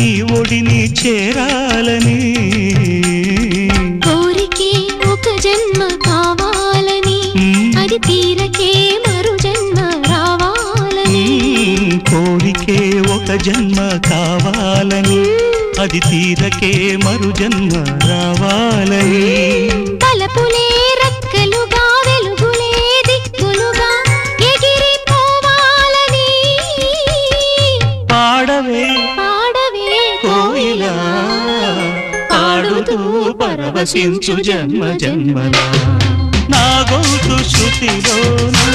నీ ఒడిని చేరాలని కోరికే ఒక జన్మ కావాలని అది తీరకే మరు జన్మ రావాలని కోరికే ఒక జన్మ కావాలని అది తీరకే మరు జన్మ రావాలని తలపులే రెక్కలుగా వెలుగులే దిక్కులుగా ఎగిరిపోవాలని పాడవే పాడవే కోయిలా పాడుతూ పరవశించు జన్మ జన్మలా నా గొంతు శృతిలోనా